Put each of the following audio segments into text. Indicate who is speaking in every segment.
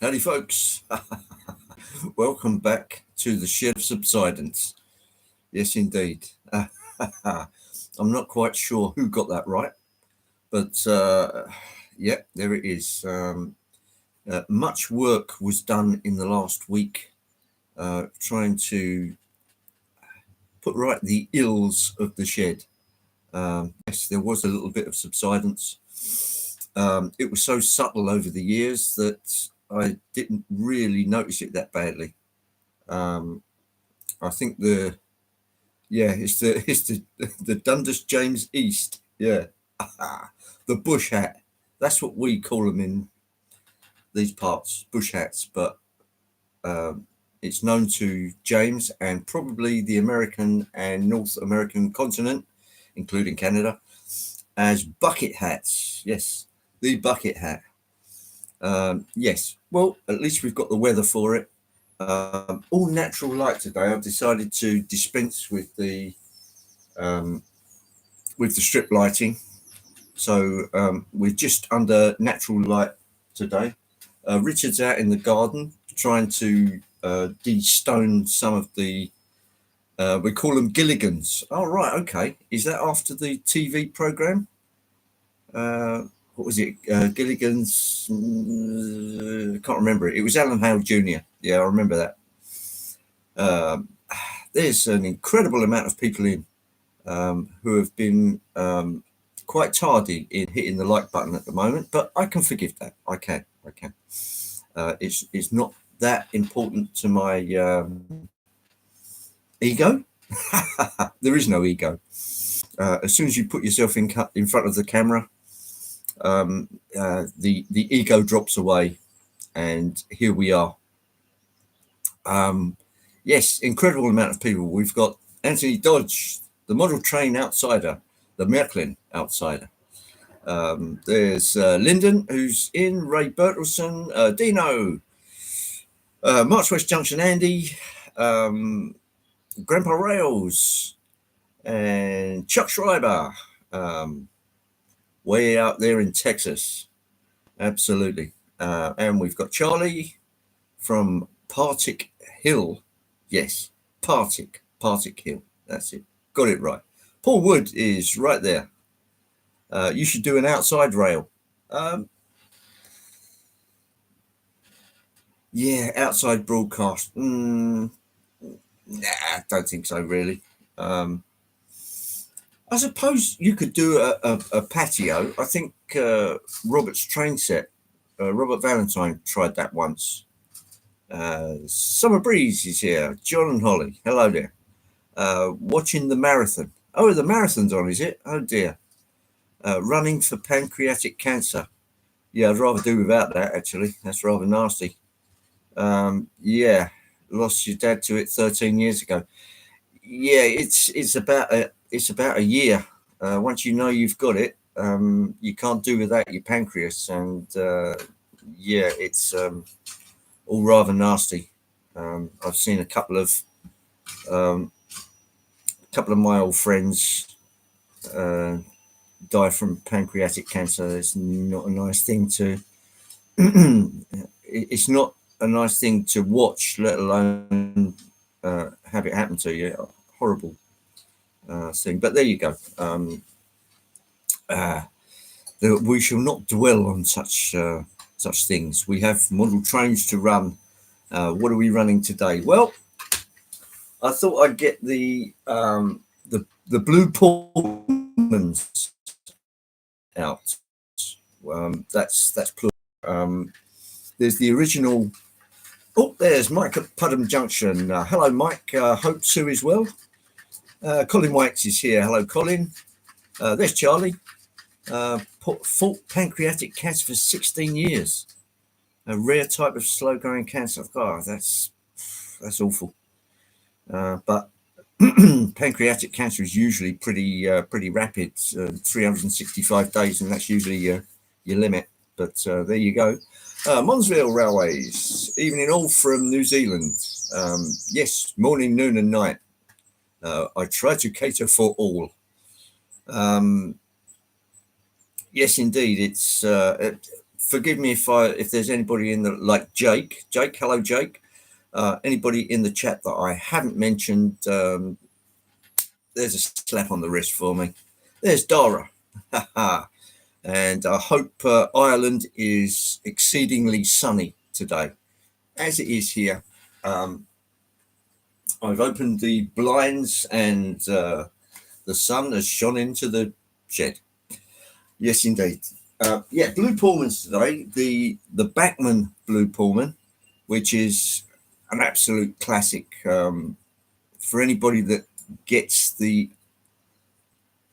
Speaker 1: Howdy, folks. Welcome back to the Shed of Subsidence. Yes, indeed. I'm not quite sure who got that right, but yeah, there it is. Much work was done in the last week trying to put right the ills of the shed. Yes, there was a little bit of subsidence. It was so subtle over the years that I didn't really notice it that badly. Um, I think it's the Dundas James East. Yeah, the bush hat. That's what we call them in these parts, bush hats. But um, it's known to James and probably the American and North American continent, including Canada, as bucket hats. Yes, the bucket hat. Yes. Well, at least we've got the weather for it. All natural light today. I've decided to dispense um, with the strip lighting, so we're just under natural light today. Richard's out in the garden trying to de-stone some of the. We call them Gilligans. Oh right, okay. Is that after the TV program? What was it? Gilligan's. Can't remember it. It was Alan Hale Jr. Yeah, I remember that. Um, there's an incredible amount of people in who have been quite tardy in hitting the like button at the moment, but I can forgive that. I can. It's not that important to my ego. There is no ego. As soon as you put yourself in front of the camera, the ego drops away, and here we are. Yes, incredible amount of people. We've got Anthony Dodge, the model train outsider, the Märklin outsider. There's Lyndon, who's in, Ray Bertelson, Dino, March West Junction Andy, Grandpa Rails, and Chuck Schreiber, way out there in Texas. Absolutely. And we've got Charlie from Partick Hill. Yes, Partick Hill. That's it. Got it right. Paul Wood is right there. You should do an outside rail. Yeah, outside broadcast. Nah, don't think so, really. I suppose you could do a patio. I think Robert's train set, Robert Valentine tried that once. Summer Breeze is here. John and Holly, hello there. Watching the marathon. Oh, the marathon's on, is it? Oh dear. Running for pancreatic cancer. Yeah, I'd rather do without that, actually. That's rather nasty. Yeah, lost your dad to it 13 years ago. Yeah, it's about a year. Once you know you've got it, you can't do without your pancreas, and yeah, it's all rather nasty. I've seen a couple of my old friends die from pancreatic cancer. It's not a nice thing to. It's not a nice thing to watch, let alone have it happen to you. Horrible thing. But there you go. We shall not dwell on such things. We have model trains to run. What are we running today? Well, I thought I'd get the blue Pullmans out. That's plural. There's the original. Oh, there's Mike at Putnam Junction. Hello, Mike. Hope Sue is well. Colin Whites is here. Hello, Colin. There's Charlie. Fought pancreatic cancer for 16 years. A rare type of slow-growing cancer. God, that's awful. But pancreatic cancer is usually pretty rapid, 365 days, and that's usually your limit. But there you go. Monsville Railways, evening all from New Zealand. Yes, morning, noon, and night. I try to cater for all. Yes, indeed. It's forgive me if there's anybody in the, like Jake, hello Jake, anybody in the chat that I haven't mentioned. There's a slap on the wrist for me. There's Dara. And I hope Ireland is exceedingly sunny today, as it is here. I've opened the blinds and the sun has shone into the shed. Yes, indeed. Yeah, Blue Pullmans today. The Bachmann Blue Pullman, which is an absolute classic for anybody that gets the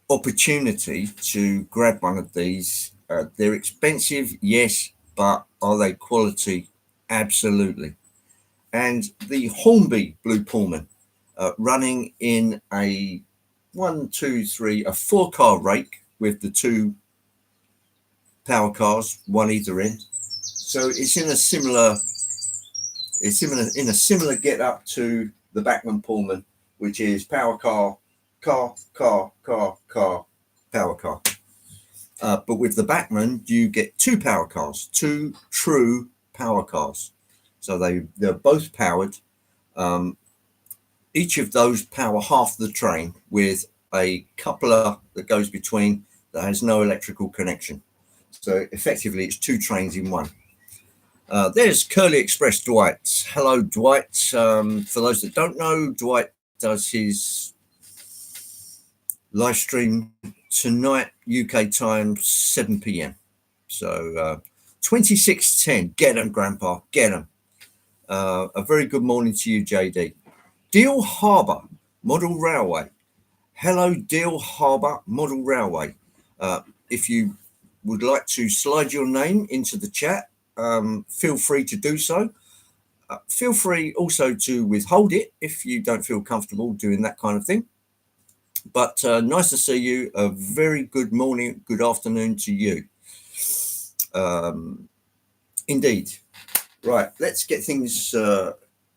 Speaker 1: opportunity to grab one of these. They're expensive, yes, but are they quality? Absolutely. And the Hornby Blue Pullman, running in a 4-car rake with the 2 power cars, one either end. So it's in a similar get up to the Bachmann Pullman, which is power car, power car. But with the Bachmann, you get 2 power cars, 2 true power cars. So they're both powered. Each of those power half the train with a coupler that goes between that has no electrical connection. So effectively, it's 2 trains in one. There's Curly Express Dwight. Hello, Dwight. For those that don't know, Dwight does his live stream tonight, UK time, 7 p.m. So 2610. Get them, Grandpa. Get them. A very good morning to you, JD. Deal Harbour Model Railway. Hello, Deal Harbour Model Railway. If you would like to slide your name into the chat, feel free to do so. Feel free also to withhold it if you don't feel comfortable doing that kind of thing. But nice to see you. A very good morning, good afternoon to you. Indeed. Right, let's get things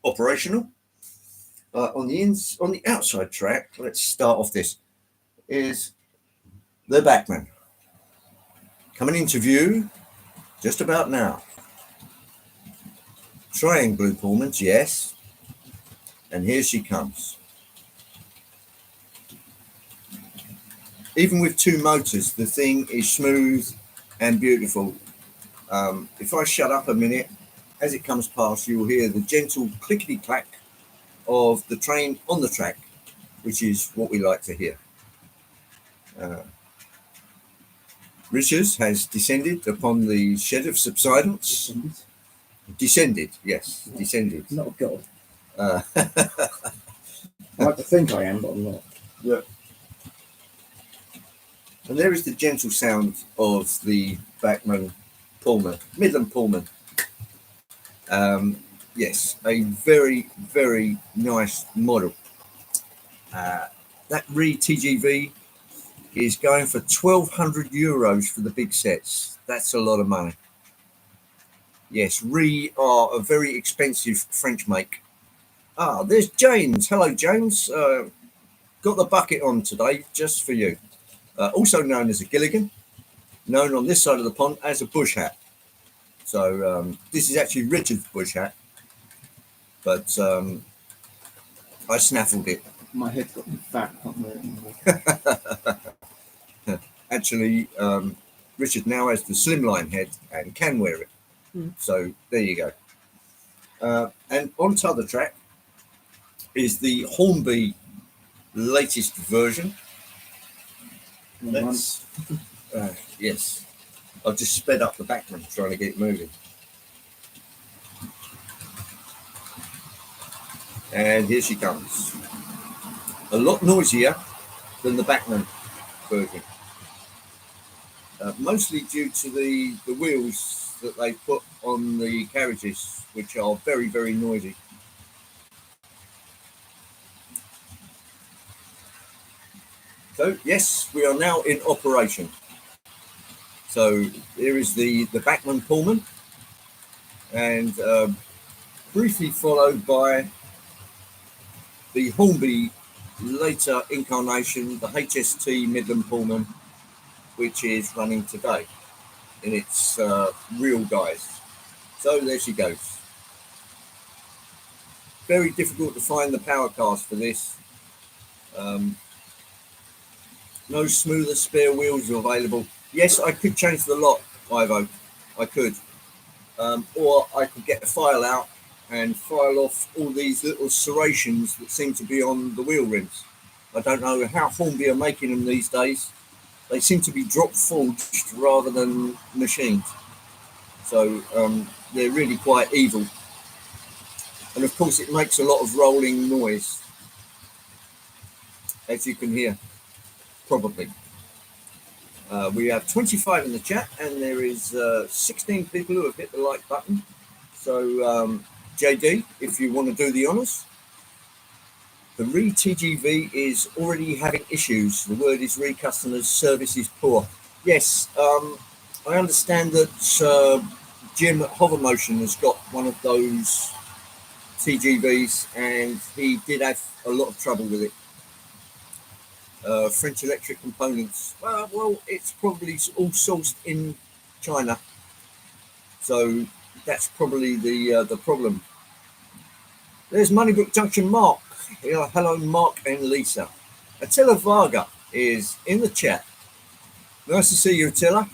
Speaker 1: operational. On the outside track, let's start off. This is the Bachmann coming into view just about now. Trying Blue Pullmans, yes. And here she comes. Even with 2 motors, the thing is smooth and beautiful. If I shut up a minute, as it comes past, you'll hear the gentle clickety-clack of the train on the track, which is what we like to hear. Richards has descended upon the shed of subsidence. Descended, yes, descended.
Speaker 2: Not a god. I like to think I am, but I'm not.
Speaker 1: Yeah. And there is the gentle sound of the Bachmann Pullman, Midland Pullman. Yes, a very, very nice model. That TGV is going for €1,200 for the big sets. That's a lot of money. Yes, are a very expensive French make. There's James. Hello, James. Got the bucket on today just for you. Also known as a Gilligan, known on this side of the pond as a bush hat. So this is actually Richard's bush hat, but I snaffled it.
Speaker 2: My head's got fat. Can't wear it anymore.
Speaker 1: Actually, Richard now has the slimline head and can wear it. So there you go. And on t'other track is the Hornby latest version. Let's, yes, I've just sped up the Bachmann trying to get it moving. And here she comes. A lot noisier than the Bachmann version. Mostly due to the wheels that they put on the carriages, which are very, very noisy. So yes, we are now in operation. So here is the Bachmann Pullman, and briefly followed by the Hornby later incarnation, the HST Midland Pullman, which is running today. in its real guise. So there she goes. Very difficult to find the power cast for this. No smoother spare wheels are available. Yes, I could change the lock, Ivo. I could. Or I could get a file out and file off all these little serrations that seem to be on the wheel rims. I don't know how Hornby are making them these days. They seem to be drop forged rather than machined. So they're really quite evil. And of course it makes a lot of rolling noise, as you can hear, probably. We have 25 in the chat, and there is 16 people who have hit the like button. So, JD, if you want to do the honours. The re-TGV is already having issues. The word is re-customers, service is poor. Yes, I understand that Jim at Hovermotion has got one of those TGVs, and he did have a lot of trouble with it. French Electric Components. Well, it's probably all sourced in China, so that's probably the problem. There's Moneybrook Junction Mark. Yeah, hello, Mark and Lisa. Attila Varga is in the chat. Nice to see you, Attila.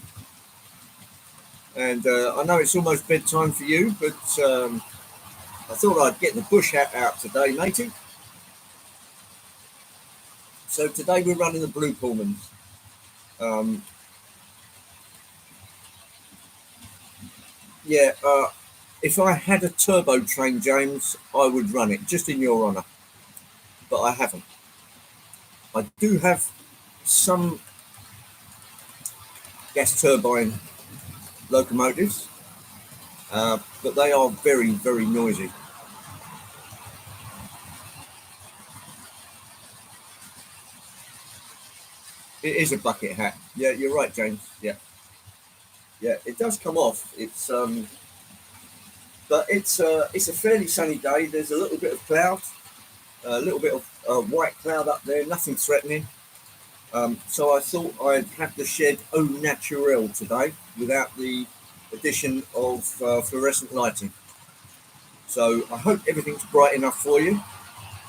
Speaker 1: And I know it's almost bedtime for you, but I thought I'd get the bush hat out today, matey. So today we're running the Blue Pullmans. If I had a turbo train, James, I would run it, just in your honour. But I haven't. I do have some gas turbine locomotives, but they are very, very noisy. It is a bucket hat. Yeah, you're right, James. Yeah, it does come off. But it's a fairly sunny day. There's a little bit of cloud, a little bit of white cloud up there. Nothing threatening. So I thought I'd have the shed au naturel today without the addition of fluorescent lighting. So I hope everything's bright enough for you.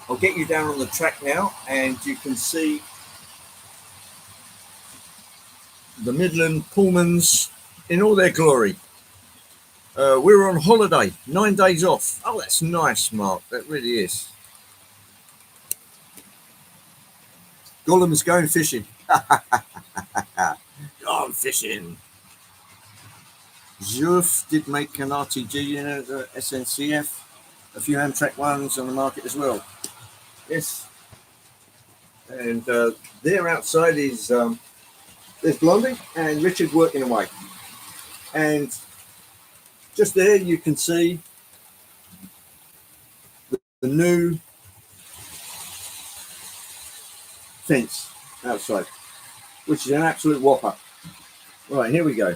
Speaker 1: I'll get you down on the track now, and you can see the Midland Pullmans in all their glory. We're on holiday, 9 days off. Oh, that's nice, Mark. That really is. Gollum's going fishing. Gone fishing. Zurf did make an RTG, the SNCF. A few Amtrak ones on the market as well. Yes. And there outside is there's Blondie and Richard working away. And just there you can see the new fence outside, which is an absolute whopper. Right, here we go.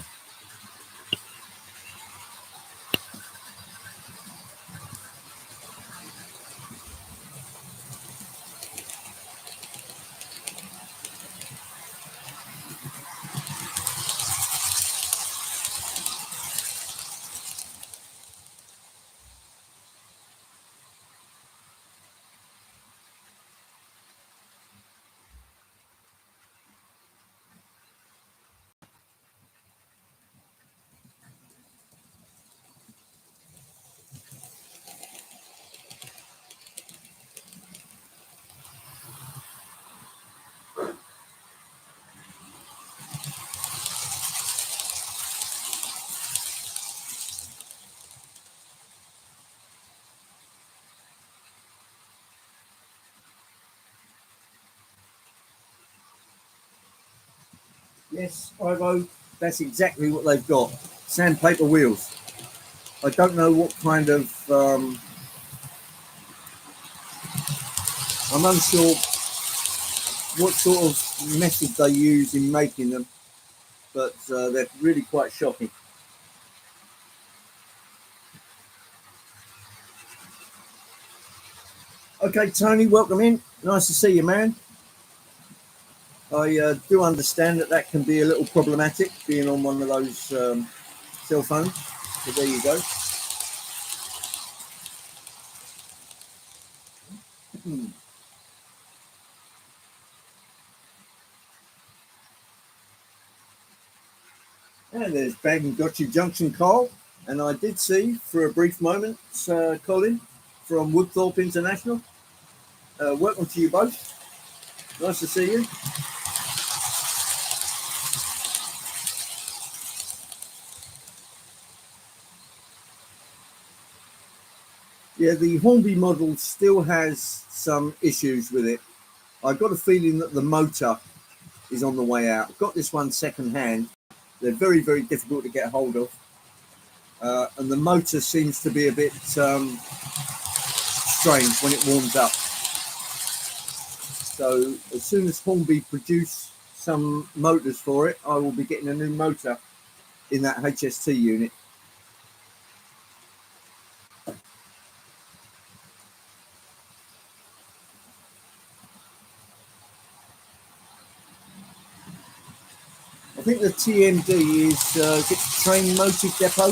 Speaker 1: Yes, Ivo, that's exactly what they've got. Sandpaper wheels. I don't know what kind of... I'm unsure what sort of method they use in making them, but they're really quite shocking. Okay, Tony, welcome in. Nice to see you, man.
Speaker 2: I do understand that can be a little problematic being on one of those cell phones. So there you go. And there's Bag and Gotcha Junction, Carl. And I did see for a brief moment, Colin from Woodthorpe International. Welcome to you both. Nice to see you. Yeah, the Hornby model still has some issues with it. I've got a feeling that the motor is on the way out. I've got this one second hand. They're very, very difficult to get hold of. And the motor seems to be a bit strange when it warms up. So as soon as Hornby produce some motors for it, I will be getting a new motor in that HST unit. I think the TMD is it Train Motive Depot.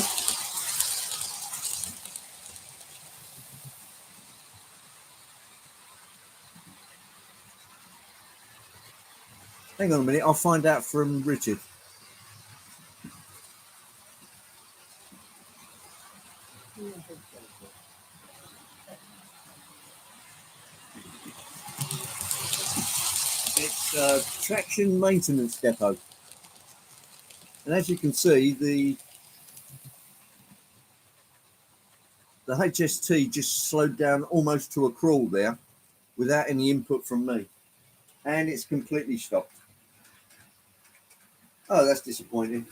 Speaker 2: Hang on a minute, I'll find out from Richard. It's Traction Maintenance Depot. And as you can see, the HST just slowed down almost to a crawl there without any input from me. And it's completely stopped. Oh, that's disappointing.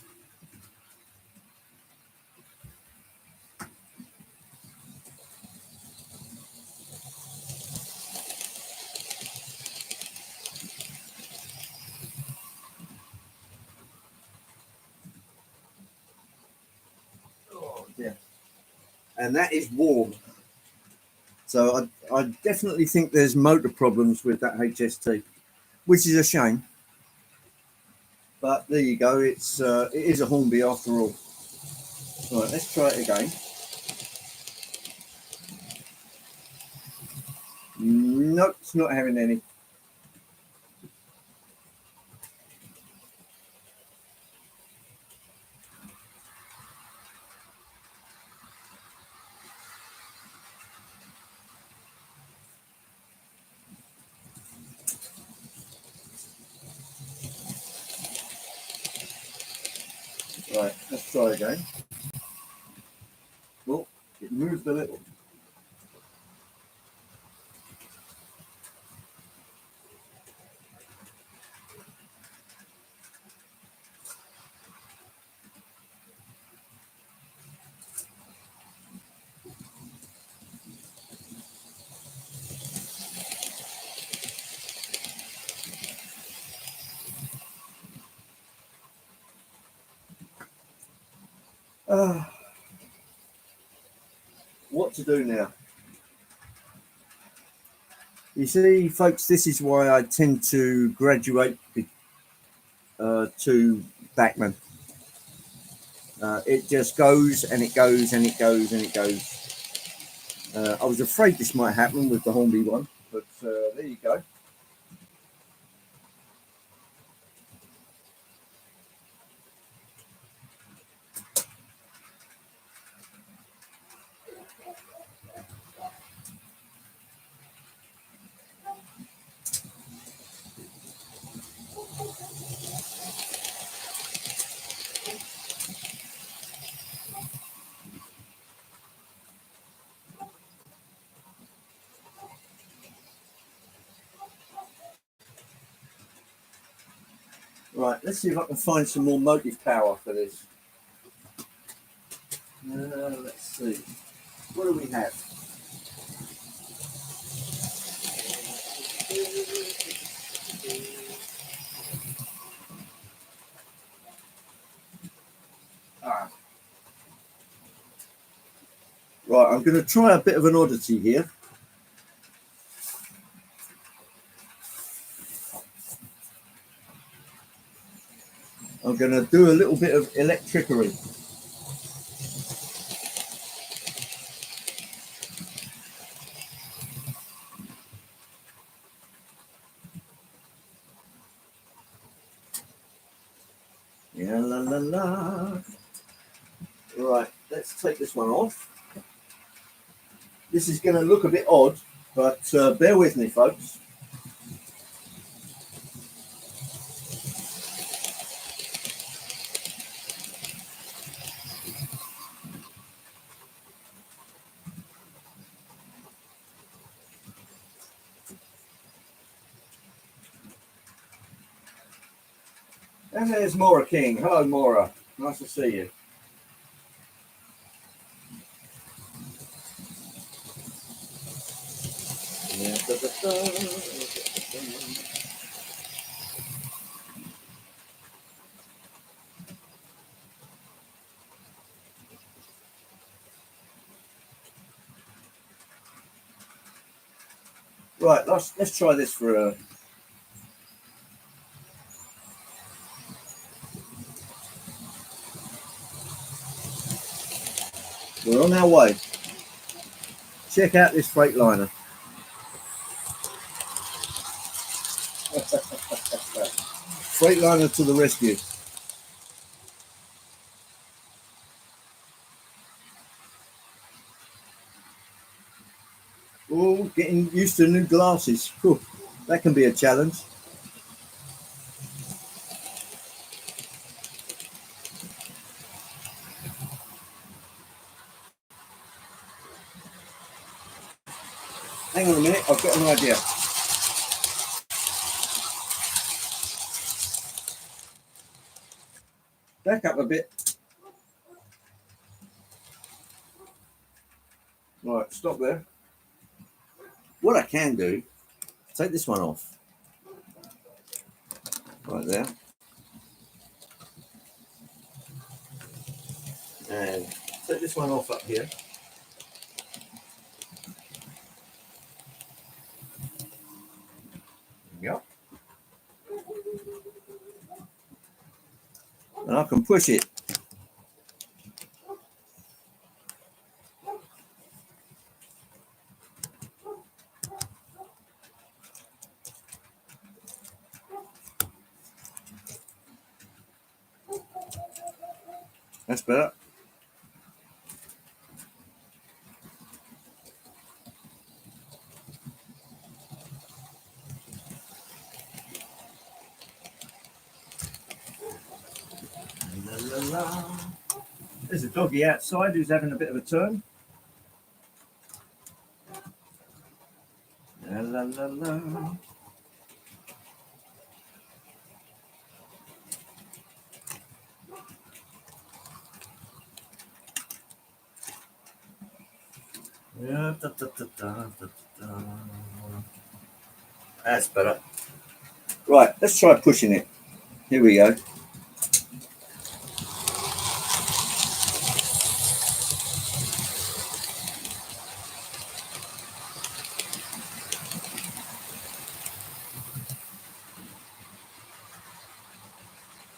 Speaker 2: Oh, yeah. And that is warm. So I definitely think there's motor problems with that HST, which is a shame. But there you go. It is a Hornby after all. Right, let's try it again. Nope, it's not having any. Right, let's try again. Well, it moved a little. What to do now? You see, folks, this is why I tend to graduate to Backman. It just goes and it goes and it goes and it goes. I was afraid this might happen with the Hornby one, but there you go. Right, let's see if I can find some more motive power for this. Let's see. What do we have? Right, I'm going to try a bit of an oddity here. I'm going to do a little bit of electricery. Yeah, la la la. Right, let's take this one off. This is going to look a bit odd, but bear with me, folks. And there's Maura King. Hello, Maura. Nice to see you. Right, let's try this for a. We're on our way. Check out this Freightliner. Freightliner to the rescue. Oh, getting used to new glasses. Whew, that can be a challenge. Hang on a minute, I've got an idea. Back up a bit. Right, stop there. What I can do, take this one off. Right there. And take this one off up here. Yep. And I can push it. That's better. La, la, la. There's a doggy outside who's having a bit of a turn. La, la, la, la. Yeah, da, da, da, da, da, da. That's better. Right, let's try pushing it. Here we go.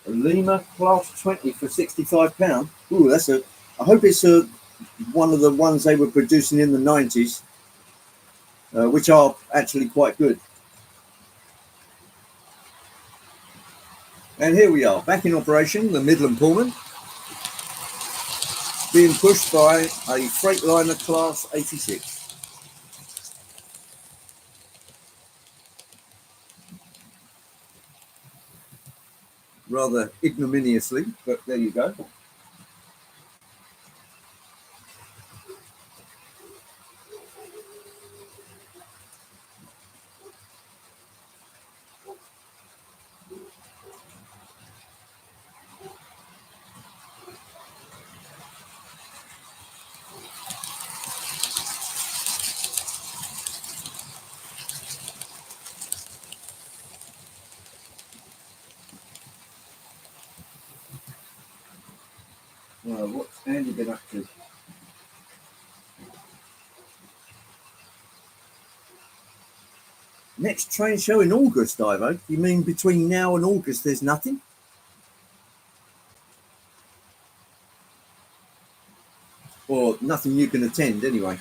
Speaker 2: A Lima Class 20 for £65. Ooh, that's a. I hope it's one of the ones they were producing in the 90s, which are actually quite good. And here we are, back in operation, the Midland Pullman, being pushed by a Freightliner Class 86. Rather ignominiously, but there you go. What's Andy been up to? Next train show in August, Ivo? You mean between now and August there's nothing? or nothing you can attend anyway.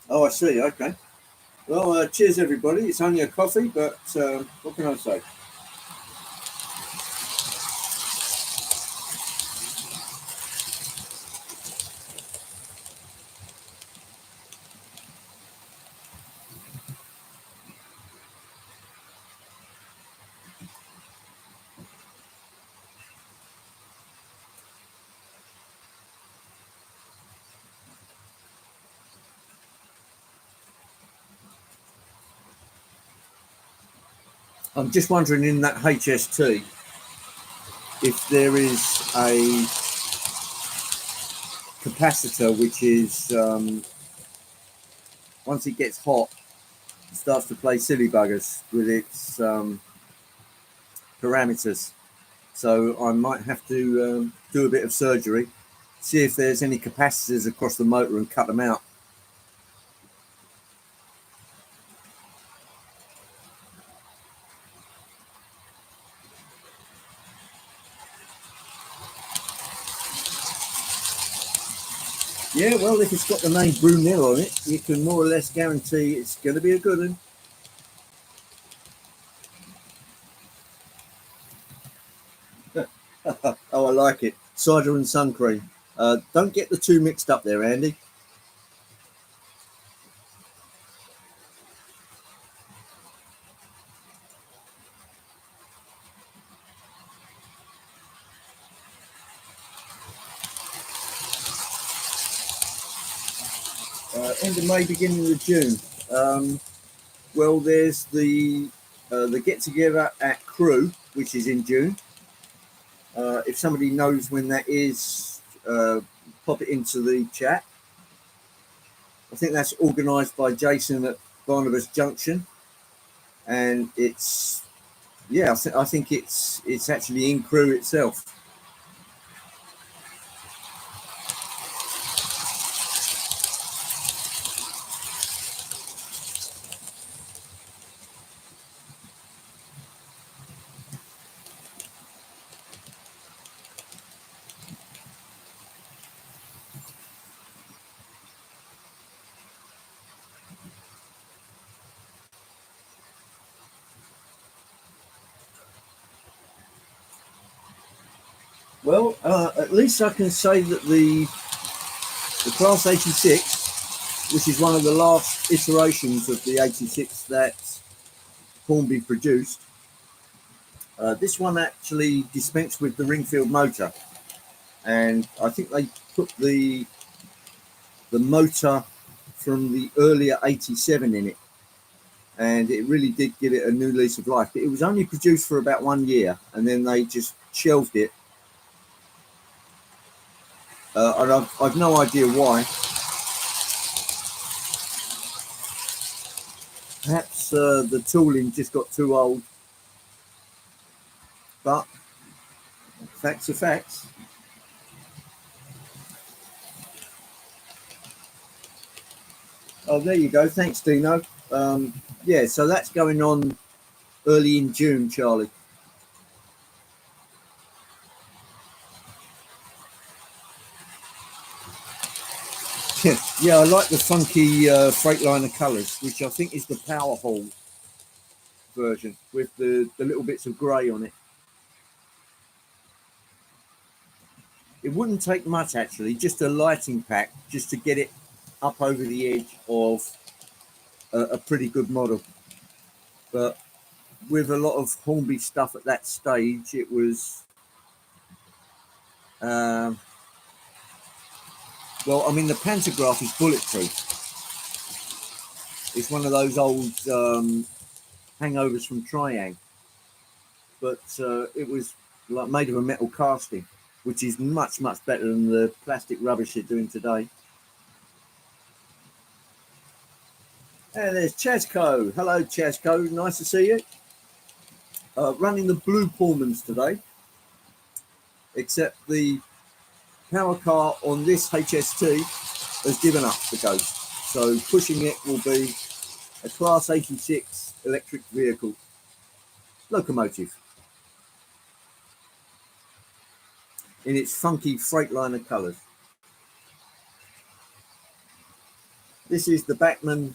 Speaker 2: Oh, I see. Okay. Well, cheers, everybody. It's only a coffee, but what can I say? I'm just wondering in that HST if there is a capacitor which is, once it gets hot, starts to play silly buggers with its parameters. So I might have to do a bit of surgery, see if there's any capacitors across the motor and cut them out. Yeah, well, if it's got the name Brunel on it, you can more or less guarantee it's going to be a good one. Oh, I like it. Cider and sun cream. Don't get the two mixed up there, Andy. End of May, beginning of June. Well, there's the get together at Crew, which is in June. If somebody knows when that is, pop it into the chat. I think that's organised by Jason at Barnabas Junction, and it's I think it's actually in Crew itself. Well, at least I can say that the Class 86, which is one of the last iterations of the 86 that Hornby produced, this one actually dispensed with the Ringfield motor, and I think they put the motor from the earlier 87 in it, and it really did give it a new lease of life. But it was only produced for about 1 year, and then they just shelved it. And I've no idea why. Perhaps the tooling just got too old. But facts are facts. Oh, there you go. Thanks, Dino. Yeah, so that's going on early in June, Charlie. Yeah, I like the funky Freightliner colours, which I think is the Powerhole version with the little bits of grey on it. It wouldn't take much, actually, just a lighting pack, just to get it up over the edge of a pretty good model. But with a lot of Hornby stuff at that stage, it was... well, I mean, the pantograph is bulletproof. It's one of those old hangovers from Triang. But it was like made of a metal casting, which is much, much better than the plastic rubbish they're doing today. And there's Chasco. Hello, Chasco. Nice to see you. Running the blue Pullmans today, except the power car on this HST has given up the ghost. So pushing it will be a Class 86 electric vehicle locomotive in its funky Freightliner colours. This is the Bachmann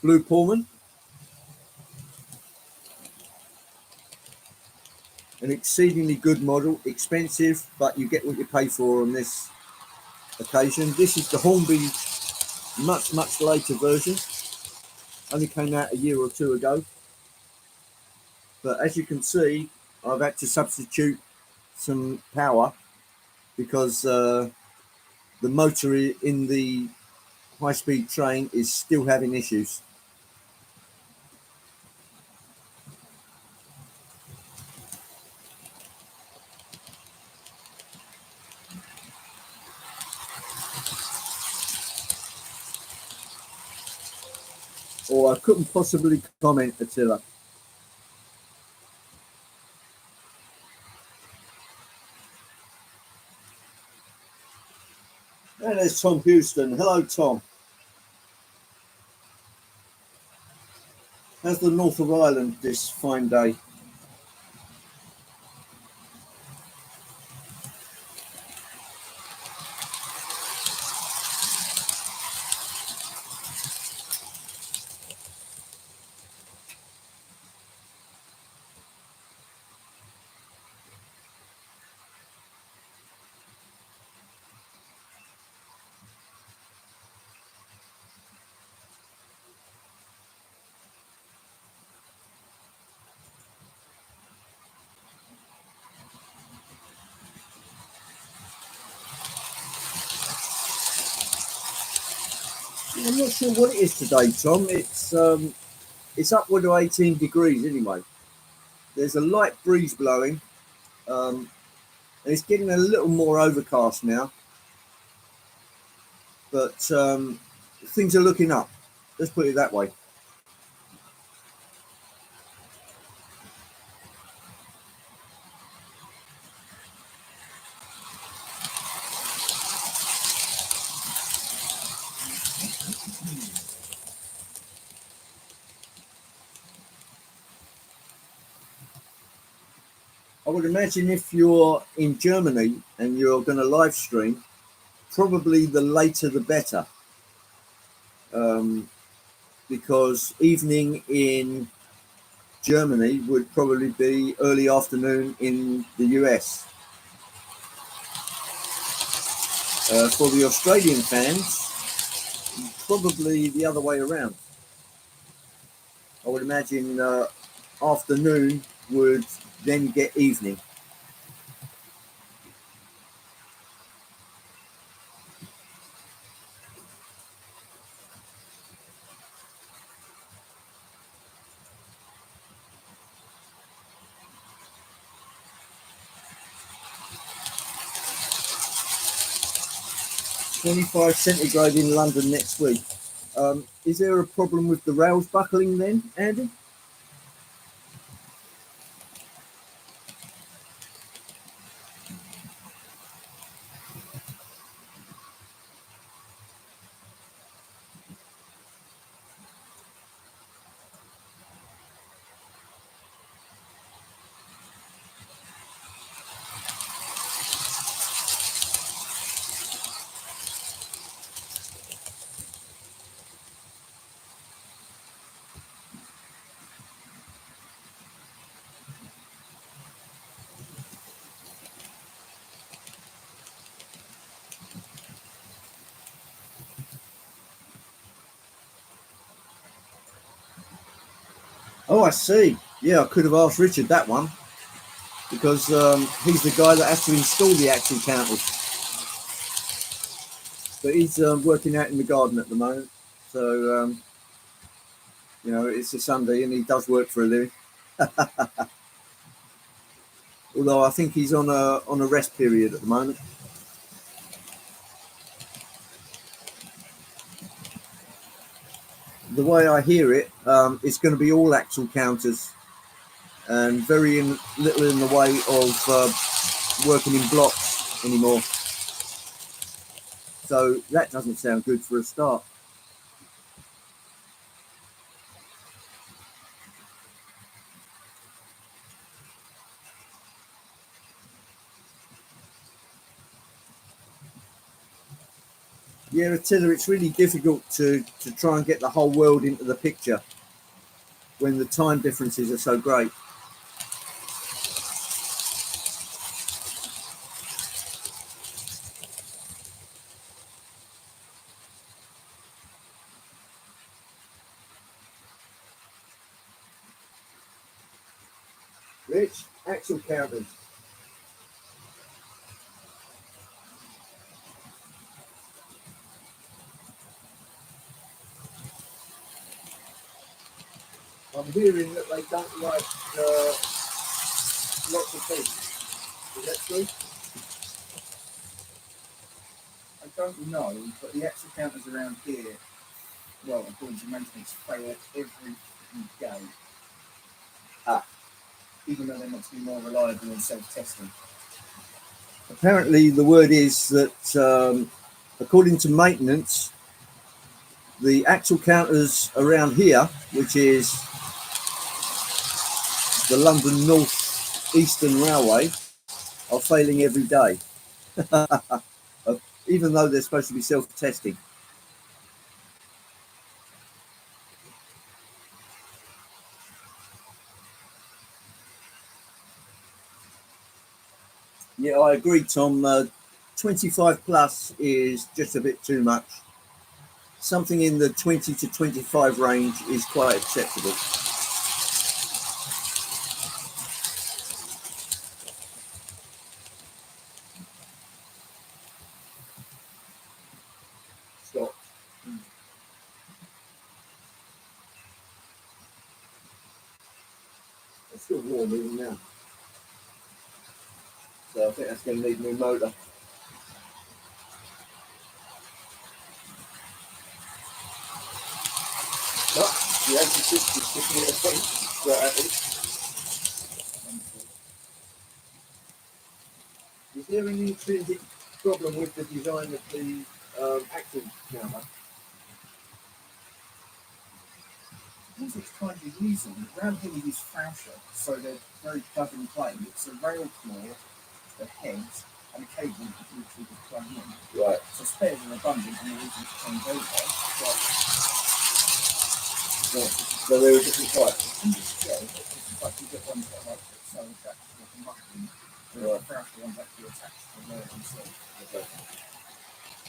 Speaker 2: Blue Pullman. An exceedingly good model, expensive, but you get what you pay for on this occasion. This is the Hornby much later version. Only came out a year or two ago. But as you can see, I've had to substitute some power because the motor in the high-speed train is still having issues. Or I couldn't possibly comment, Attila. And there's Tom Houston. Hello, Tom. How's the north of Ireland this fine day? I'm not sure what it is today, Tom. It's upward of 18 degrees anyway. There's a light breeze blowing. And it's getting a little more overcast now. But things are looking up. Let's put it that way. I would imagine if you're in Germany and you're going to live stream, probably the later the better. Because evening in Germany would probably be early afternoon in the US. For the Australian fans, probably the other way around. I would imagine afternoon would then get evening. $25 centigrade in London next week. Is there a problem with the rails buckling then, Andy? Oh, I see. Yeah, I could have asked Richard that one because he's the guy that has to install the axle counters. But he's working out in the garden at the moment. So, you know, it's a Sunday and he does work for a living. Although I think he's on a rest period at the moment. the way I hear it, it's going to be all axle counters and very little in the way of working in blocks anymore. So that doesn't sound good for a start. Yeah, Attila, it's really difficult to try and get the whole world into the picture when the time differences are so great. Rich, axle counters. I'm hearing that they don't like lots of things. Is that true?
Speaker 3: I don't know, but the axle counters around here, well, according to maintenance, fail every day. Even though they're meant to be more reliable and self-testing.
Speaker 2: Apparently, the word is that, according to maintenance, the axle counters around here, which is the London North Eastern Railway, are failing every day, even though they're supposed to be self-testing. Yeah, I agree, Tom. 25 plus is just a bit too much. Something in the 20 to 25 range is quite acceptable. Stop. It's still warm even now. So I think that's going to need a new motor. But the anti-shift is sticking in a front. Right at it. Is there any intrinsic problem with the design of the axle counter?
Speaker 3: I think it's kind of useful. Around here we use fascia, so they're very plug and play. It's a rail claw, the head, and a cable that you literally just plug in.
Speaker 2: Right.
Speaker 3: So spares are abundant and they're easy to change over. But
Speaker 2: So there are different types.
Speaker 3: yeah, it's like you get ones that are like so attached to like a mushroom. The fascia ones actually attached to the rail themselves.
Speaker 2: Okay.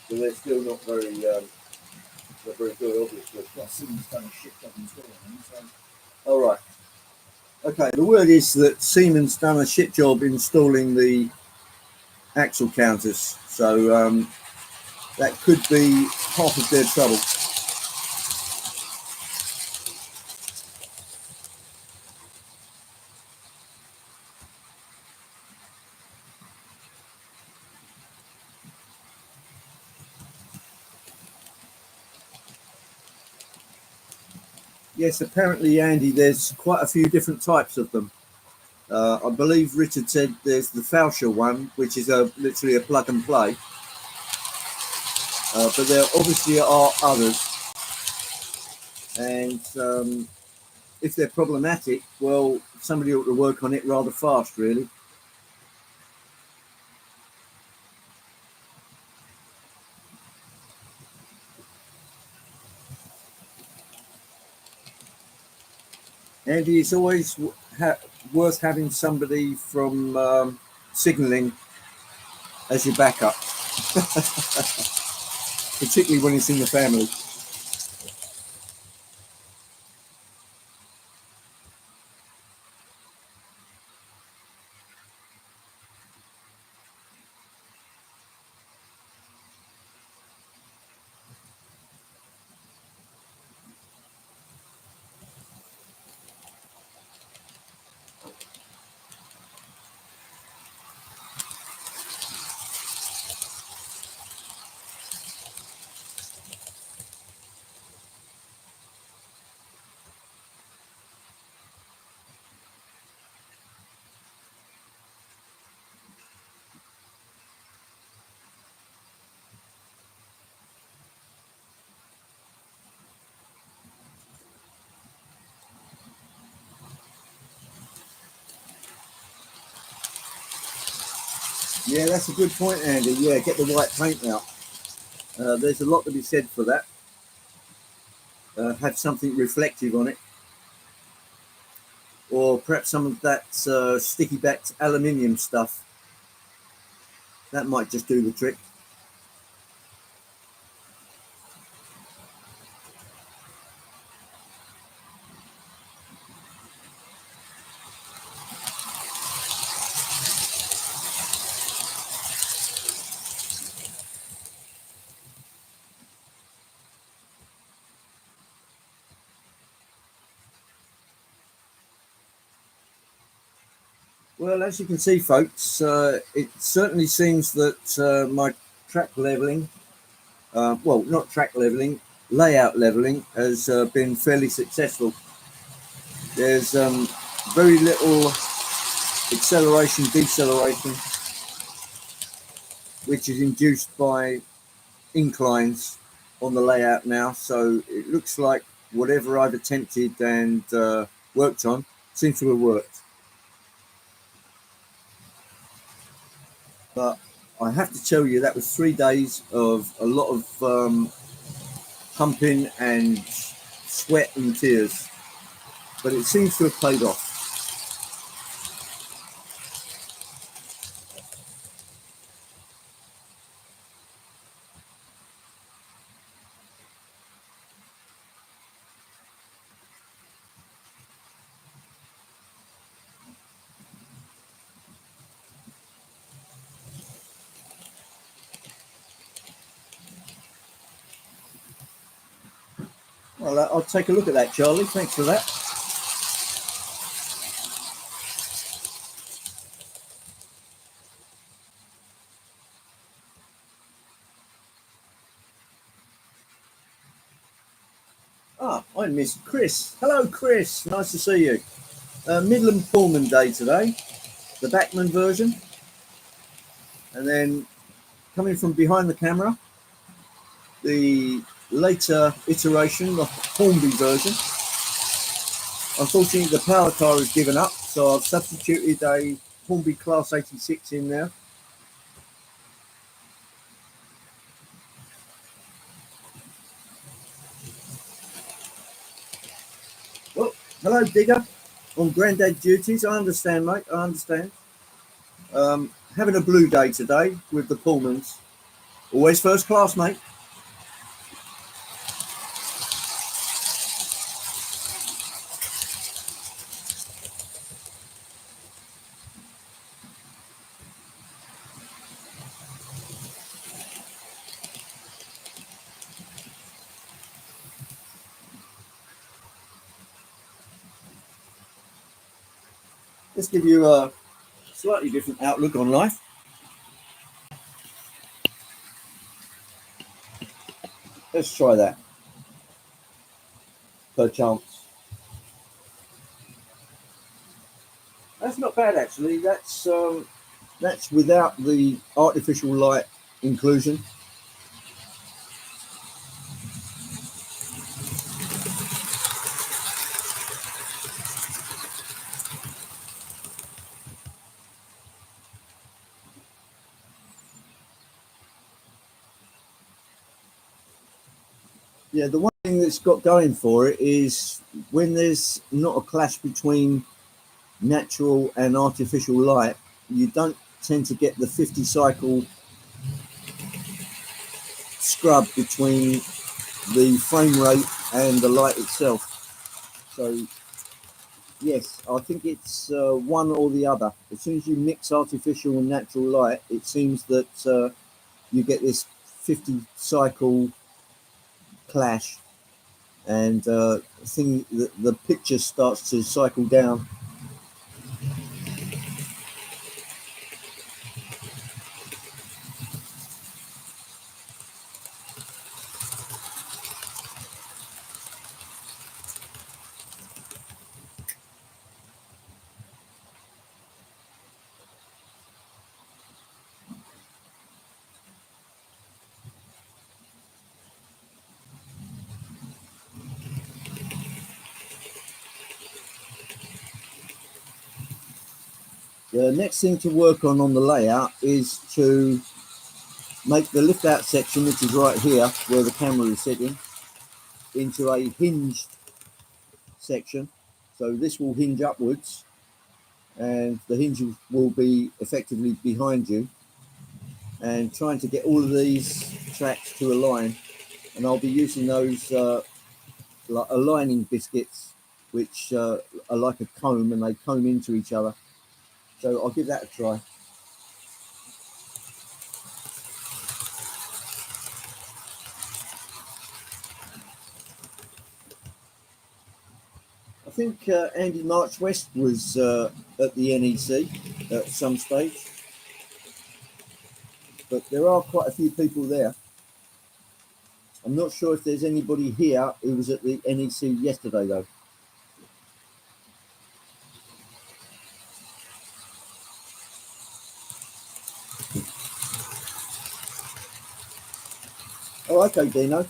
Speaker 2: So they're still not very good, obviously.
Speaker 3: Well, Siemens done a shit job installing them, so
Speaker 2: All right. Okay. The word is that Siemens done a shit job installing the axle counters. So that could be half of their trouble. Yes, apparently, Andy, there's quite a few different types of them. I believe Richard said there's the fascia one, which is literally a plug and play. But there obviously are others. And if they're problematic, well, somebody ought to work on it rather fast, really. Andy, it's always worth having somebody from signalling as your backup, particularly when it's in the family. Yeah, that's a good point, Andy. Yeah, get the white paint out. There's a lot to be said for that. Have something reflective on it, or perhaps some of that sticky backed aluminium stuff. That might just do the trick. Well, as you can see, folks, it certainly seems that my track leveling, well, not track leveling, layout leveling has been fairly successful. There's very little acceleration, deceleration, which is induced by inclines on the layout now. So it looks like whatever I've attempted and worked on seems to have worked. But I have to tell you, that was 3 days of a lot of pumping and sweat and tears. But it seems to have paid off. Well, I'll take a look at that, Charlie. Thanks for that. I missed Chris. Hello, Chris. Nice to see you. Midland Pullman Day today, the Backman version. And then coming from behind the camera, the later iteration, the Hornby version. Unfortunately, the power car has given up, so I've substituted a Hornby Class 86 in there. Well, hello, Digger. On Grandad duties, I understand, mate. I understand. Having a blue day today with the Pullmans. Always first class, mate. Let's give you a slightly different outlook on life. Let's try that. Per chance. That's not bad, actually. That's without the artificial light inclusion. Yeah, the one thing that's got going for it is when there's not a clash between natural and artificial light, you don't tend to get the 50 cycle scrub between the frame rate and the light itself. So yes, I think it's one or the other. As soon as you mix artificial and natural light, it seems that you get this 50 cycle clash, and the picture starts to cycle down. The next thing to work on the layout is to make the lift out section, which is right here where the camera is sitting, into a hinged section. So this will hinge upwards and the hinge will be effectively behind you, and trying to get all of these tracks to align. And I'll be using those like aligning biscuits, which are like a comb and they comb into each other. So I'll give that a try. I think Andy March West was at the NEC at some stage, but there are quite a few people there. I'm not sure if there's anybody here who was at the NEC yesterday though. Oh, okay, Dino.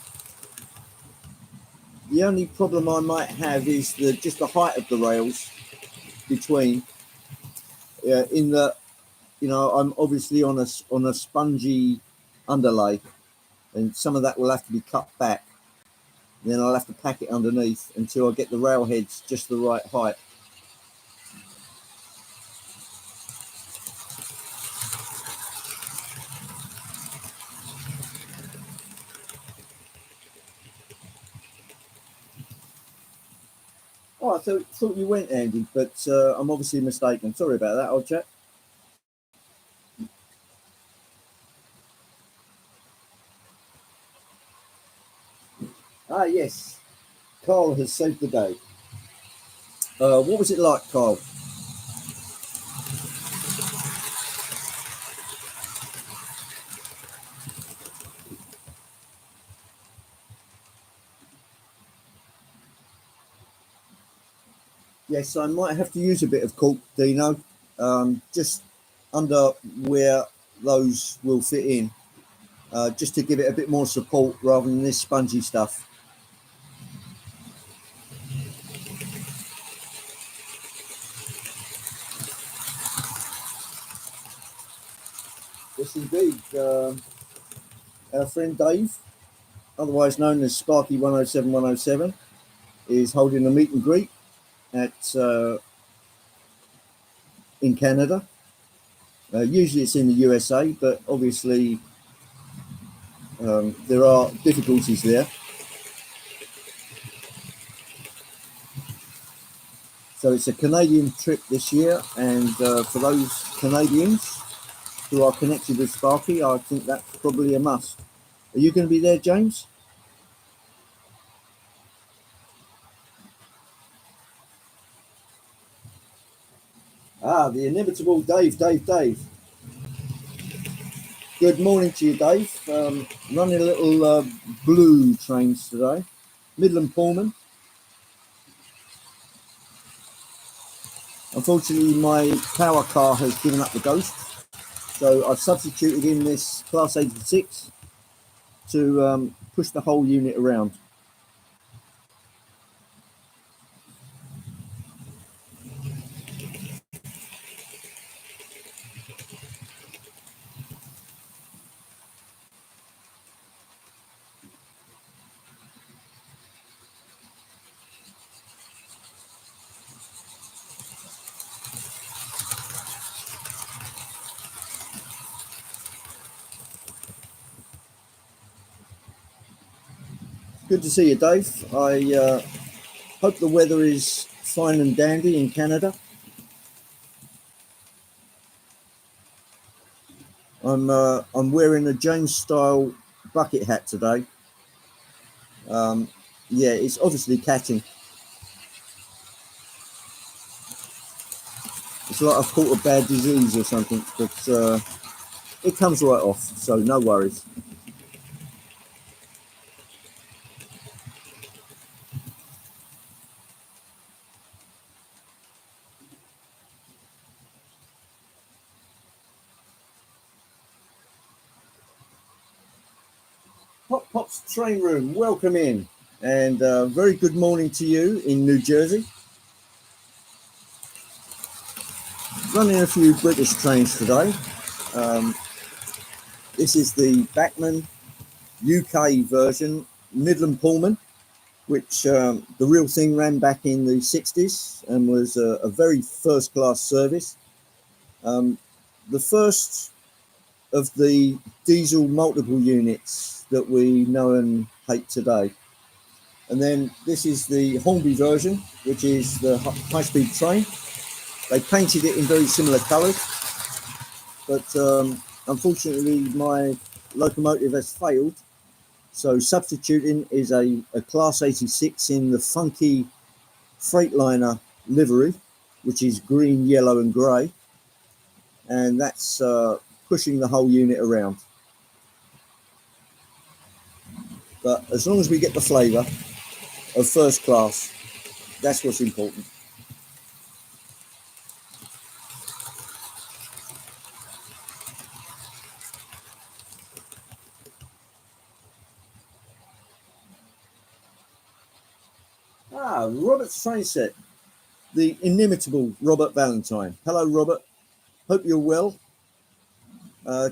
Speaker 2: The only problem I might have is just the height of the rails between. In that, you know, I'm obviously on a spongy underlay, and some of that will have to be cut back. And then I'll have to pack it underneath until I get the rail heads just the right height. Oh, I thought you went, Andy, but I'm obviously mistaken. Sorry about that, old chap. Ah, yes. Carl has saved the day. What was it like, Carl? Yes, I might have to use a bit of cork, Dino, just under where those will fit in, just to give it a bit more support rather than this spongy stuff. Yes, indeed. Our friend Dave, otherwise known as Sparky 107 is holding a meet and greet at in Canada. Usually it's in the USA, but obviously there are difficulties there. So it's a Canadian trip this year, and for those Canadians who are connected with Sparky, I think that's probably a must. Are you going to be there, James? Ah, the inevitable Dave. Good morning to you, Dave. Running a little blue trains today. Midland Pullman. Unfortunately, my power car has given up the ghost, so I've substituted in this Class 86 to push the whole unit around. Good to see you, Dave. I hope the weather is fine and dandy in Canada. I'm wearing a James style bucket hat today. Yeah, it's obviously catching. It's like I've caught a bad disease or something, but it comes right off, so no worries. Hot Pop's Train Room, welcome in, and very good morning to you in New Jersey. running a few British trains today. This is the Bachmann UK version, Midland Pullman, which the real thing ran back in the 60s and was a very first-class service. The first of the diesel multiple units that we know and hate today. And then this is the Hornby version, which is the high-speed train. They painted it in very similar colours, but unfortunately my locomotive has failed. So substituting is a Class 86 in the funky Freightliner livery, which is green, yellow and grey. And that's pushing the whole unit around. But as long as we get the flavour of first class, that's what's important. Robert's train set. The inimitable Robert Valentine. Hello, Robert. Hope you're well.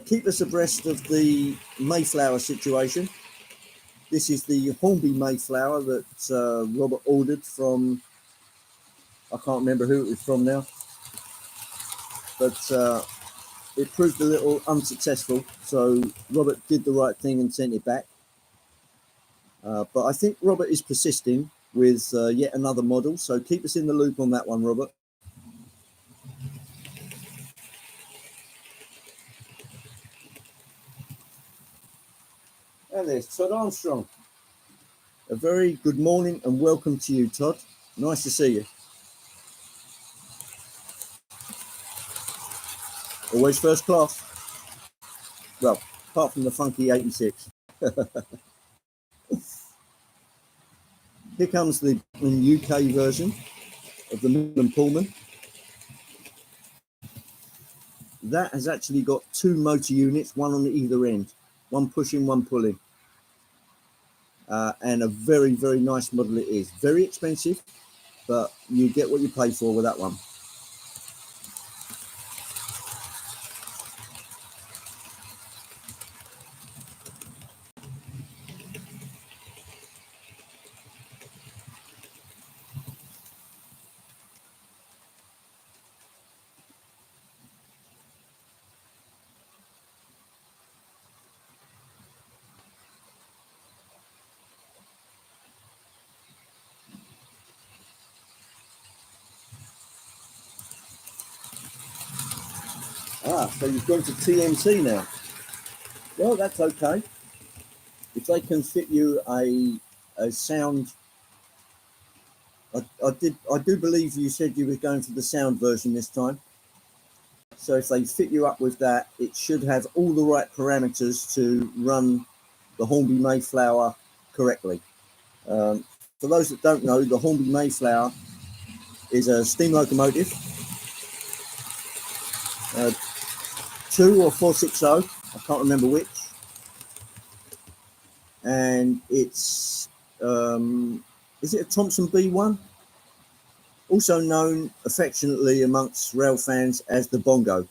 Speaker 2: Keep us abreast of the Mayflower situation. This is the Hornby Mayflower that Robert ordered from, I can't remember who it was from now, but it proved a little unsuccessful. So Robert did the right thing and sent it back. But I think Robert is persisting with yet another model. So keep us in the loop on that one, Robert. And there's Todd Armstrong. A very good morning and welcome to you, Todd. Nice to see you. Always first class. Well, apart from the funky 86. Here comes the UK version of the Midland Pullman. That has actually got two motor units, one on either end. One pushing, one pulling. And a very, very nice model it is. Very expensive, but you get what you pay for with that one. So you've gone to TNT now. Well, that's okay. If they can fit you a sound, I do believe you said you were going for the sound version this time. So if they fit you up with that, it should have all the right parameters to run the Hornby Mayflower correctly. For those that don't know, the Hornby Mayflower is a steam locomotive. 2 or 460, I can't remember which, and it's is it a Thompson B1, also known affectionately amongst rail fans as the Bongo.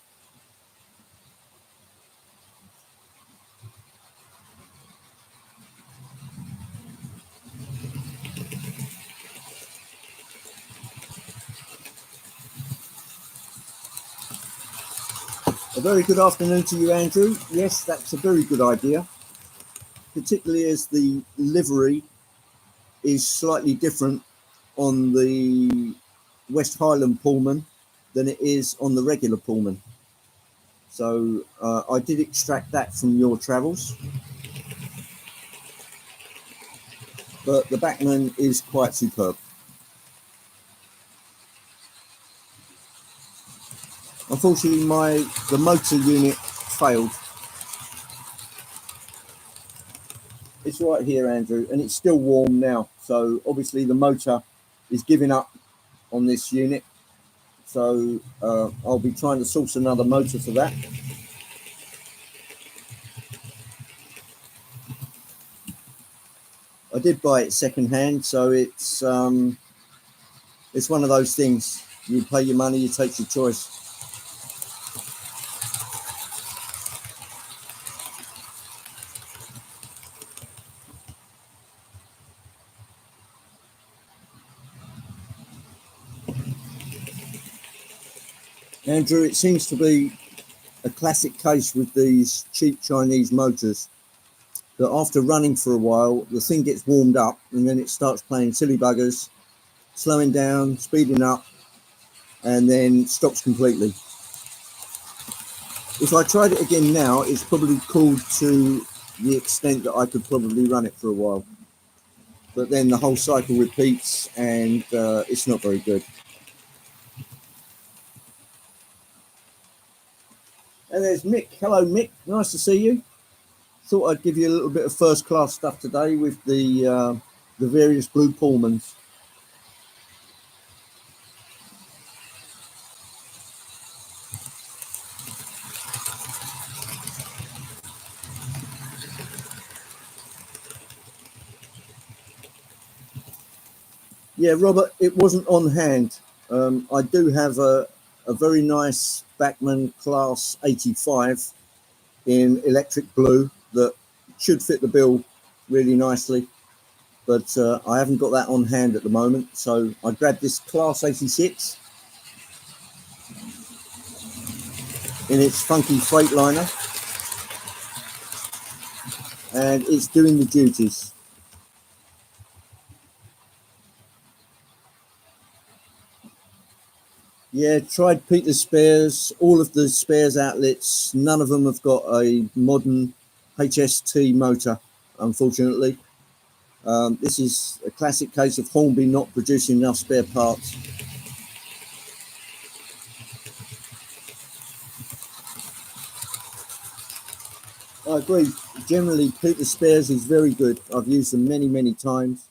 Speaker 2: A very good afternoon to you, Andrew. Yes, that's a very good idea, particularly as the livery is slightly different on the West Highland Pullman than it is on the regular Pullman. So I did extract that from your travels. But the Bachmann is quite superb. Unfortunately, the motor unit failed. It's right here, Andrew, and it's still warm now. So obviously the motor is giving up on this unit. So I'll be trying to source another motor for that. I did buy it second-hand, so it's one of those things. You pay your money, you take your choice. Andrew, it seems to be a classic case with these cheap Chinese motors that after running for a while, the thing gets warmed up and then it starts playing silly buggers, slowing down, speeding up, and then stops completely. If I tried it again now, it's probably cooled to the extent that I could probably run it for a while. But then the whole cycle repeats and it's not very good. And there's Mick. Hello, Mick. Nice to see you. Thought I'd give you a little bit of first class stuff today with the various blue Pullmans. Yeah, Robert, it wasn't on hand. I do have a very nice Bachmann Class 85 in electric blue that should fit the bill really nicely, but I haven't got that on hand at the moment. So I grabbed this Class 86 in its funky Freightliner, and it's doing the duties. Yeah, tried Peter's Spares, all of the spares outlets. None of them have got a modern HST motor, unfortunately. This is a classic case of Hornby not producing enough spare parts. I agree. Generally, Peter's Spares is very good. I've used them many, many times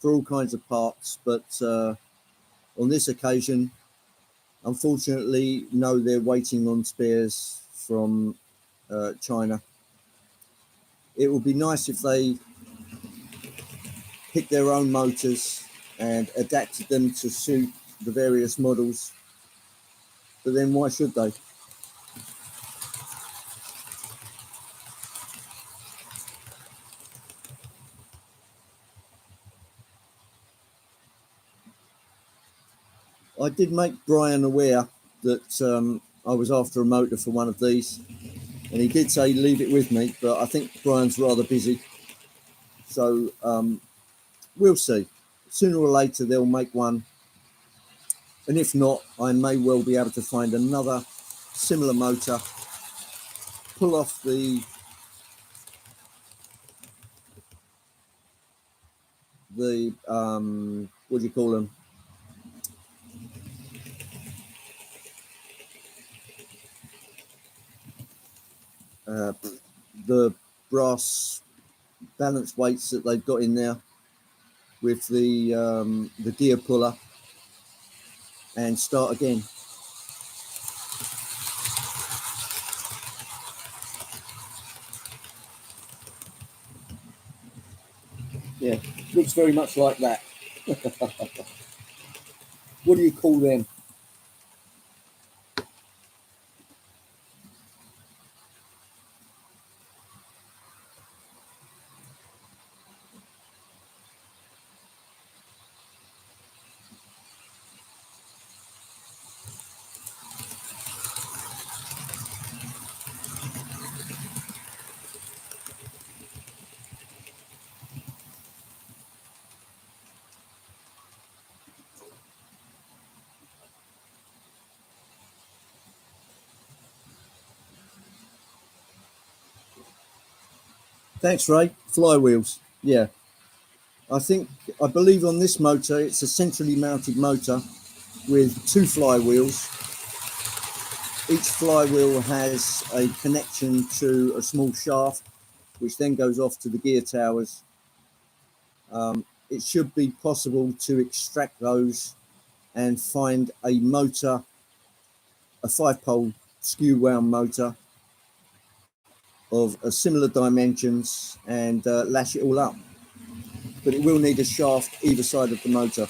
Speaker 2: for all kinds of parts, but on this occasion, unfortunately, no, they're waiting on spares from China. It would be nice if they picked their own motors and adapted them to suit the various models, but then why should they? I did make Brian aware that I was after a motor for one of these, and he did say leave it with me, but I think Brian's rather busy, so we'll see. Sooner or later they'll make one, and if not, I may well be able to find another similar motor, pull off the what do you call them, the brass balance weights that they've got in there with the gear puller, and start again. Yeah, looks very much like that. What do you call them? Thanks, Ray. Flywheels. Yeah, I believe on this motor it's a centrally mounted motor with two flywheels. Each flywheel has a connection to a small shaft, which then goes off to the gear towers. It should be possible to extract those and find a motor, a 5-pole skew wound motor of a similar dimensions, and lash it all up. But it will need a shaft either side of the motor.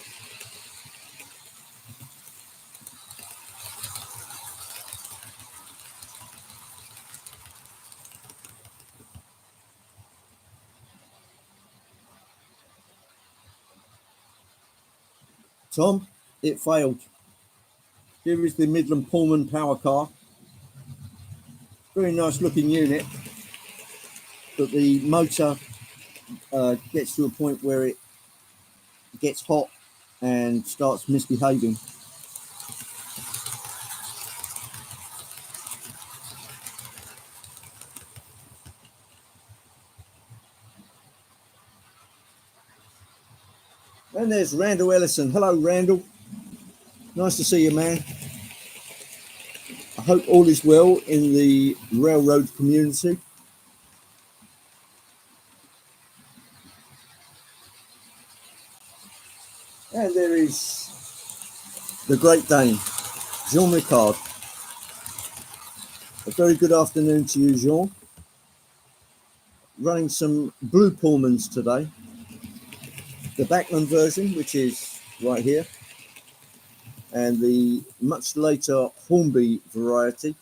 Speaker 2: Tom, it failed. Here is the Midland Pullman power car. Very nice looking unit, but the motor gets to a point where it gets hot and starts misbehaving. And there's Randall Ellison. Hello, Randall. Nice to see you, man. I hope all is well in the railroad community. And there is the Great Dane, Jean Ricard. A very good afternoon to you, Jean. Running some blue Pullmans today. The Bachmann version, which is right here, and the much later Hornby variety,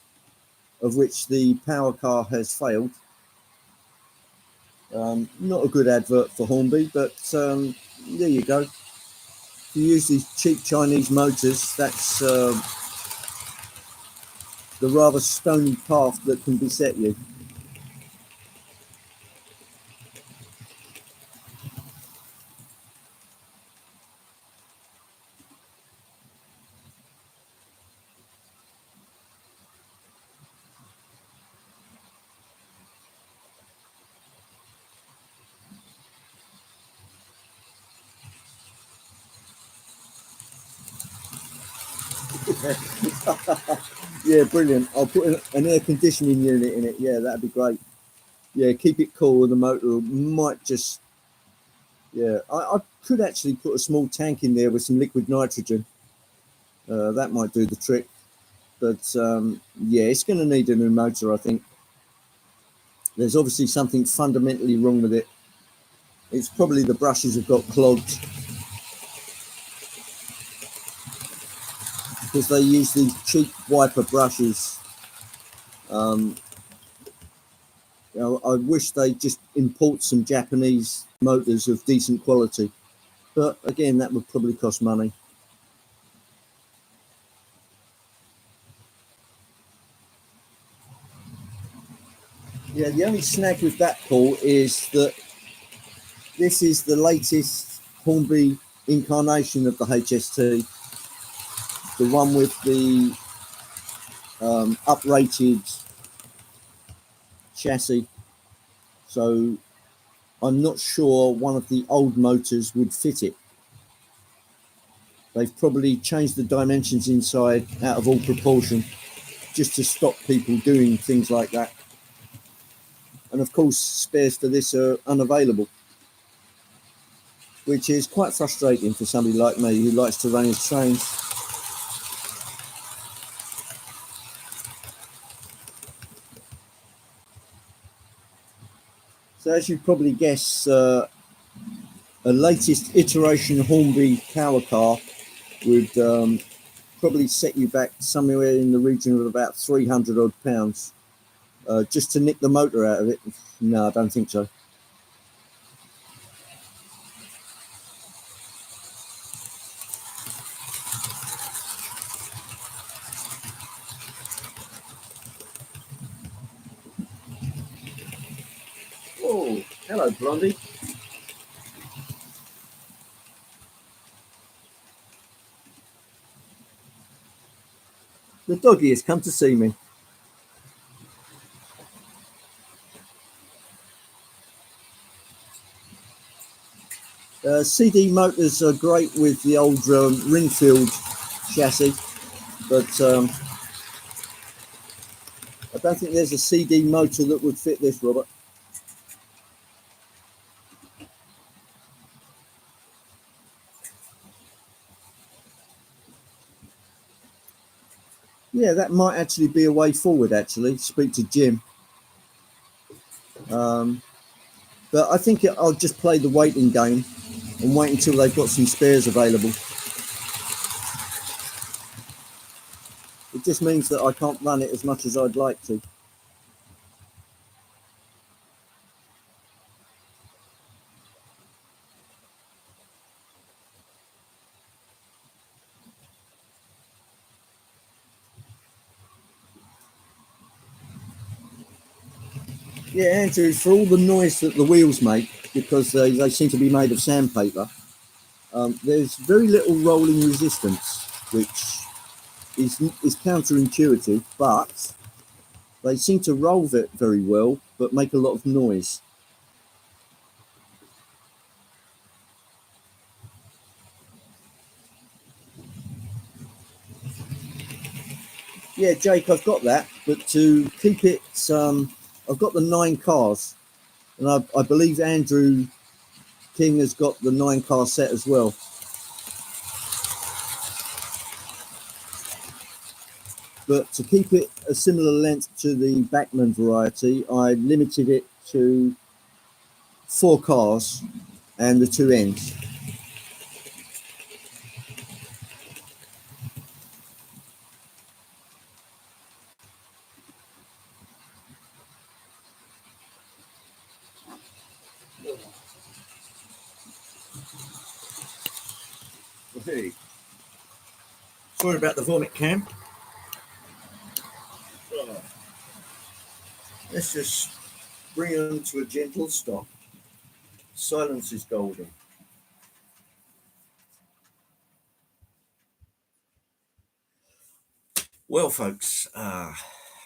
Speaker 2: of which the power car has failed. Not a good advert for Hornby, but there you go. If you use these cheap Chinese motors, that's the rather stony path that can beset you. Yeah, brilliant. I'll put an air conditioning unit in it. Yeah, that'd be great. Yeah, keep it cool. The motor might just... Yeah, I could actually put a small tank in there with some liquid nitrogen. That might do the trick. But yeah, it's going to need a new motor, I think. There's obviously something fundamentally wrong with it. It's probably the brushes have got clogged, because they use these cheap wiper brushes. You know, I wish they'd just import some Japanese motors of decent quality. But again, that would probably cost money. Yeah, the only snag with that, Paul, is that this is the latest Hornby incarnation of the HST. The one with the uprated chassis. So I'm not sure one of the old motors would fit it. They've probably changed the dimensions inside out of all proportion just to stop people doing things like that. And of course, spares for this are unavailable, which is quite frustrating for somebody like me who likes to run his trains. So as you probably guess, a latest iteration Hornby power car would probably set you back somewhere in the region of about 300 odd pounds. Just to nick the motor out of it? No, I don't think so. Oh, hello, Blondie. The doggy has come to see me. CD motors are great with the old Ringfield chassis, but I don't think there's a CD motor that would fit this, Robert. Yeah, that might actually be a way forward, actually. Speak to Jim. But I think I'll just play the waiting game and wait until they've got some spares available. It just means that I can't run it as much as I'd like to. Yeah, Andrew, for all the noise that the wheels make, because they seem to be made of sandpaper, there's very little rolling resistance, which is counterintuitive, but they seem to roll it very well, but make a lot of noise. Yeah, Jake, I've got that, but to keep it, I've got the 9 cars, and I believe Andrew King has got the 9 car set as well. But to keep it a similar length to the Bachmann variety, I limited it to 4 cars and the 2 ends. Hey, sorry about the vomit cam. Let's just bring them to a gentle stop. Silence is golden.
Speaker 1: Well, folks,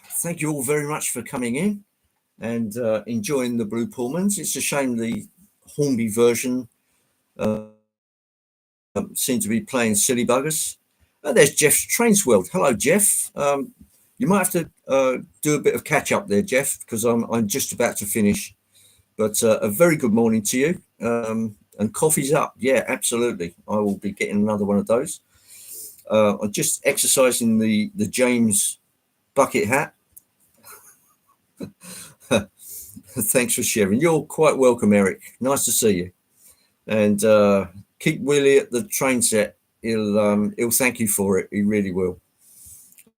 Speaker 1: thank you all very much for coming in and enjoying the Blue Pullmans. It's a shame the Hornby version seemed to be playing silly buggers. There's Jeff's Trains World. Hello, Jeff. You might have to do a bit of catch up there, Jeff, because I'm just about to finish. But a very good morning to you. And coffee's up. Yeah, absolutely. I will be getting another one of those. I'm just exercising the James bucket hat. Thanks for sharing. You're quite welcome, Eric. Nice to see you. And keep Willie at the train set. He'll thank you for it. He really will.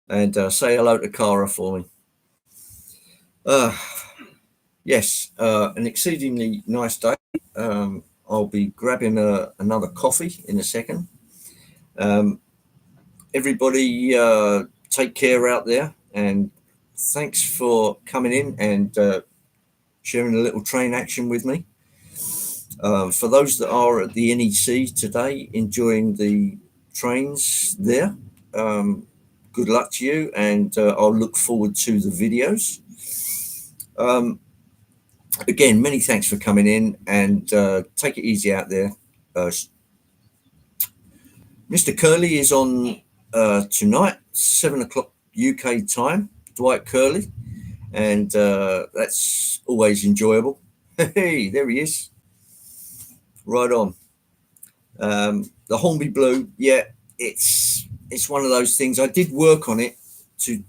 Speaker 1: And say hello to Cara for me. Yes, an exceedingly nice day. I'll be grabbing another coffee in a second. Everybody take care out there, and thanks for coming in and sharing a little train action with me. For those that are at the NEC today, enjoying the trains there, good luck to you, and I'll look forward to the videos. Again, many thanks for coming in, and take it easy out there. Mr. Curley is on tonight, 7 o'clock UK time, Dwight Curley, and that's always enjoyable. Hey, there he is. Right on. The Hornby Blue, yeah, it's one of those things. I did work on it to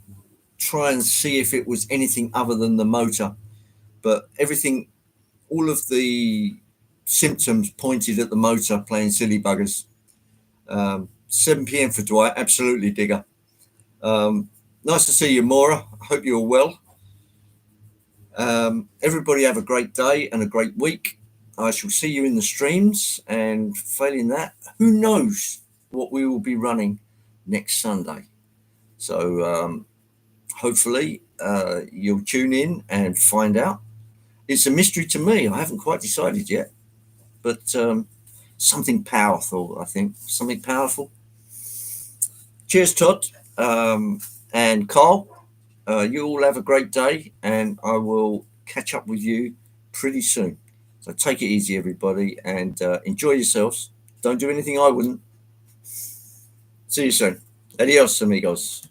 Speaker 1: try and see if it was anything other than the motor, but everything, all of the symptoms pointed at the motor playing silly buggers. 7 p.m. for Dwight, absolutely digger. Nice to see you, Maura. I hope you're well. Everybody have a great day and a great week. I shall see you in the streams, and failing that, who knows what we will be running next Sunday. So hopefully you'll tune in and find out. It's a mystery to me. I haven't quite decided yet, but something powerful, I think. Something powerful. Cheers, Todd and Carl. You all have a great day, and I will catch up with you pretty soon. So take it easy, everybody, and enjoy yourselves. Don't do anything I wouldn't. See you soon. Adios, amigos.